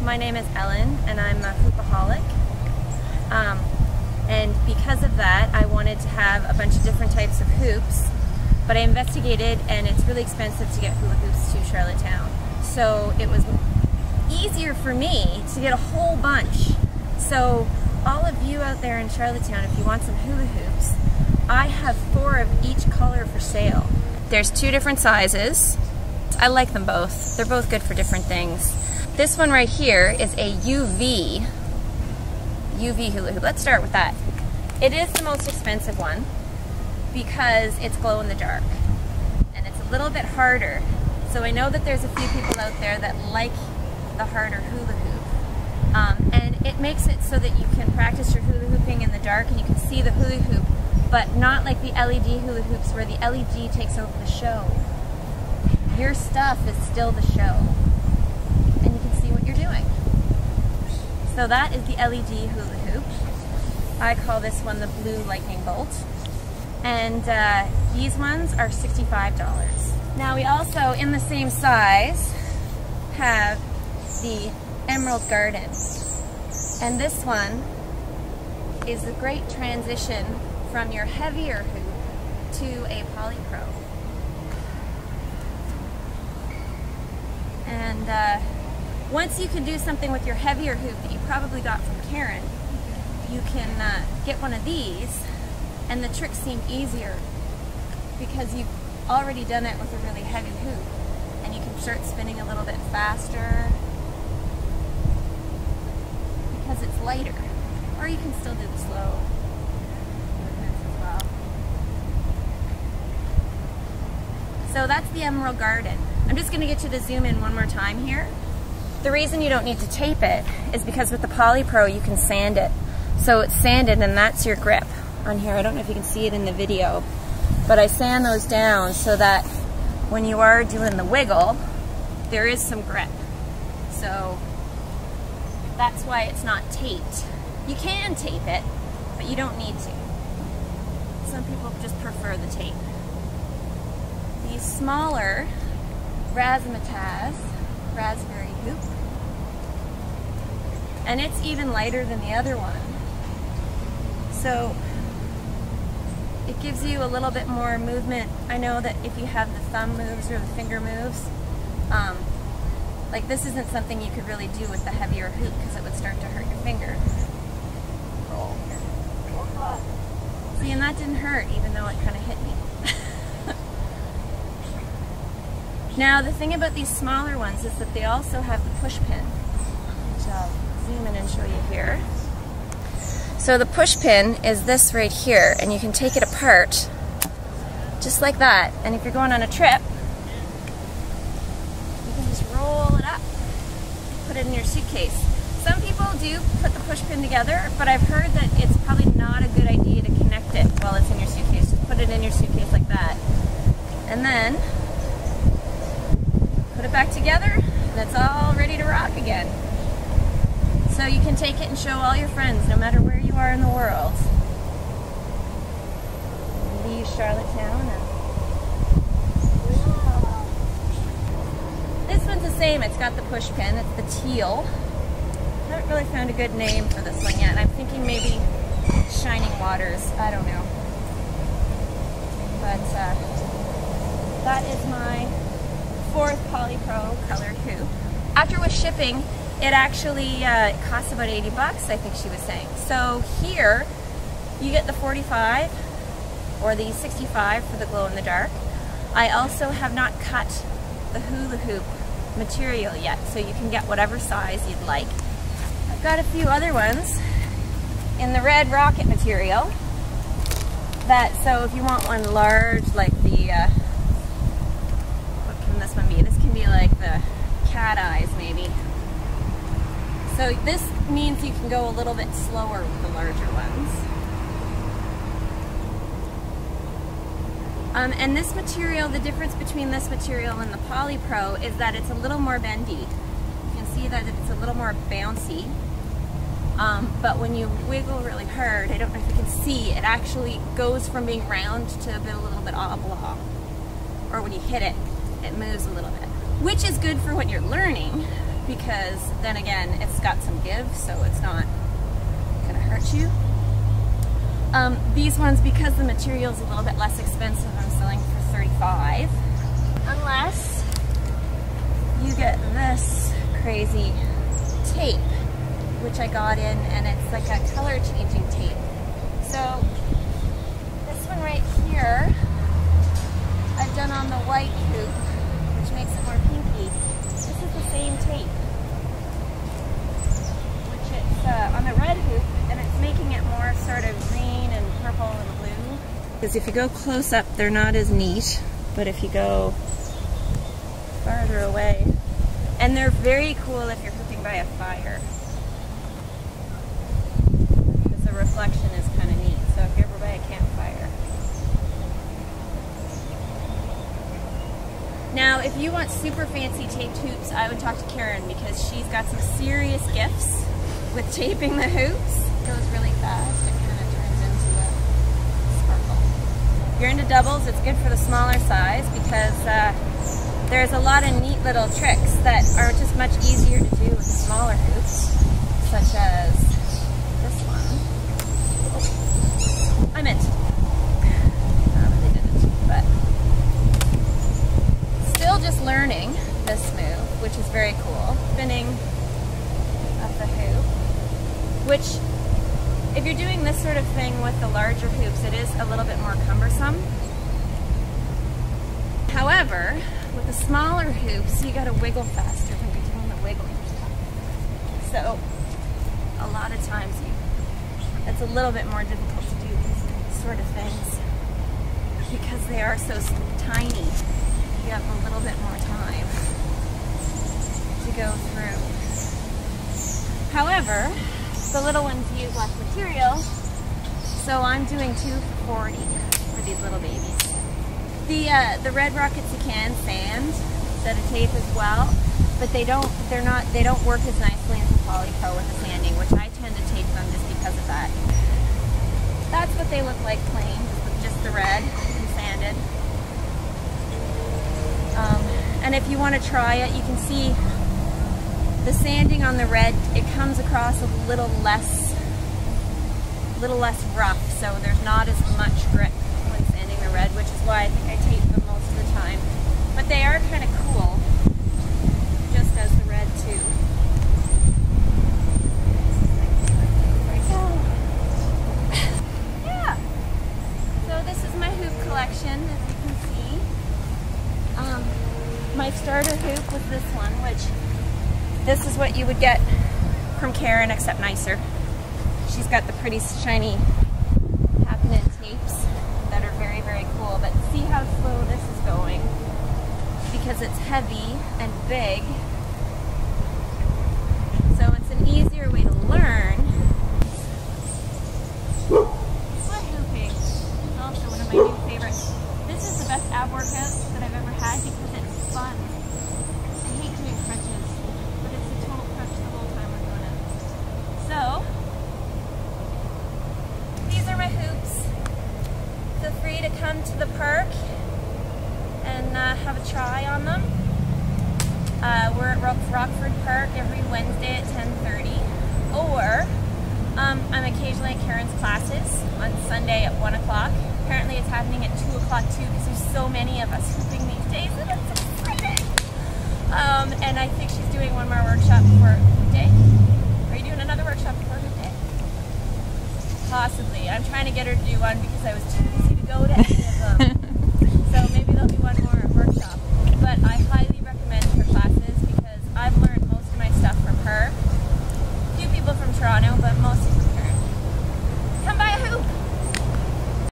My name is Ellen and I'm a hoopaholic. And because of that, I wanted to have a bunch of different types of hoops, but I investigated and it's really expensive to get hula hoops to Charlottetown. So it was easier for me to get a whole bunch. So all of you out there in Charlottetown, if you want some hula hoops, I have 4 of each color for sale. There's 2 different sizes. I like them both. They're both good for different things. This one right here is a UV hula hoop. Let's start with that. It is the most expensive one because it's glow in the dark and it's a little bit harder. So I know that there's a few people out there that like the harder hula hoop. And it makes it so that you can practice your hula hooping in the dark and you can see the hula hoop, but not like the LED hula hoops where the LED takes over the show. Your stuff is still the show and you can see what you're doing. So that is the LED hula hoop. I call this one the blue lightning bolt. And these ones are $65. Now we also, in the same size, have the Emerald Garden. And this one is a great transition from your heavier hoop to a polypro. And once you can do something with your heavier hoop that you probably got from Karen, you can get one of these, and the tricks seem easier because you've already done it with a really heavy hoop, and you can start spinning a little bit faster because it's lighter. Or you can still do the slow movements as well. So that's the Emerald Garden. I'm just going to get you to zoom in one more time here. The reason you don't need to tape it is because with the Polypro you can sand it. So it's sanded and that's your grip on here. I don't know if you can see it in the video, but I sand those down so that when you are doing the wiggle, there is some grip. So that's why it's not taped. You can tape it, but you don't need to. Some people just prefer the tape. These smaller Razamataz raspberry hoop, and it's even lighter than the other one, so it gives you a little bit more movement. I know that if you have the thumb moves or the finger moves, like this isn't something you could really do with the heavier hoop because it would start to hurt your finger. See, and that didn't hurt even though it kind of hit me. Now the thing about these smaller ones is that they also have the push pin, which I'll zoom in and show you here. So the push pin is this right here, and you can take it apart just like that, and if you're going on a trip you can just roll it up, put it in your suitcase. Some people do put the push pin together, but I've heard that it's probably not a good idea to connect it while it's in your suitcase. Just put it in your suitcase like that, and then put it back together, and it's all ready to rock again. So you can take it and show all your friends, no matter where you are in the world. Leave Charlottetown. This one's the same. It's got the push pin. It's the teal. I haven't really found a good name for this one yet. I'm thinking maybe Shining Waters. I don't know. But that is my 4th Polypro colored hoop. After with shipping, it actually costs about 80 bucks, I think she was saying. So here, you get the 45 or the 65 for the glow in the dark. I also have not cut the hula hoop material yet, so you can get whatever size you'd like. I've got a few other ones in the red rocket material. So if you want one large, like the what can this one be? This can be like the cat eyes maybe. So this means you can go a little bit slower with the larger ones. And this material, the difference between this material and the Polypro is that it's a little more bendy. You can see that it's a little more bouncy. But when you wiggle really hard, I don't know if you can see, it actually goes from being round to a little bit oblong. Or when you hit it, it moves a little bit. Which is good for when you're learning, because then again, it's got some give, so it's not gonna hurt you. These ones, because the material is a little bit less expensive, I'm selling for $35. Unless you get this crazy tape, which I got in, and it's like a color changing tape. So this one right here, I've done on the white hoop, which makes it more pinky. This is the same tape, which it's on the red hoop, and it's making it more sort of green and purple and blue. Because if you go close up, they're not as neat, but if you go farther away, and they're very cool if you're hooping by a fire, because the reflection is kind of neat. So if you're ever by a campfire. Now, if you want super fancy taped hoops, I would talk to Karen, because she's got some serious gifts with taping the hoops. It goes really fast. It kind of turns into a sparkle. If you're into doubles, it's good for the smaller size, because there's a lot of neat little tricks that are just much easier to do with the smaller hoops, such as this one. I meant, I really didn't, but still just learning this move, which is very cool. Spinning of the hoop, which, if you're doing this sort of thing with the larger hoops, it is a little bit more cumbersome. However, with the smaller hoops, you gotta wiggle faster when you're doing the wiggling. So, a lot of times it's a little bit more difficult to do these sort of things because they are so tiny. You have a little bit more time to go through. However, the little ones use less material, so I'm doing 2 for $40 for these little babies. The Red Rockets, you can sand instead of tape as well, but they don't work as nicely as the Poly Pro with the sanding, which I tend to tape them just because of that. That's what they look like plain, with just the red and sanded. And if you want to try it, you can see the sanding on the red, it comes across a little less rough, so there's not as much grip when sanding the red, which is why I think I tape them most of the time. But they are kind of cool, just as the red too. Yeah. So this is my hoop collection, as you can see. My starter hoop was this one, which this is what you would get from Karen, except nicer. She's got the pretty shiny happening tapes that are very, very cool. But see how slow this is going? Because it's heavy and big. So it's an easier way to learn. Foot hooping is also one of my new favorites. This is the best ab workout that I've ever had because it's fun. I hate doing crunches, but it's a total crunch the whole time we're doing it. So, these are my hoops. Feel free to come to the park and have a try on them. We're at Rockford Park every Wednesday at 10:30, or I'm occasionally at Karen's classes on Sunday at 1 o'clock. Apparently it's happening at 2 o'clock too, because there's so many of us hooping these days, and it's exciting. And I think she's doing one more workshop before Hoop Day. Are you doing another workshop before Hoop Day? Possibly. I'm trying to get her to do one because I was too busy to go to any of them. So maybe there'll be one more workshop. But I highly recommend her classes because I've learned most of my stuff from her. A few people from Toronto, but mostly from her.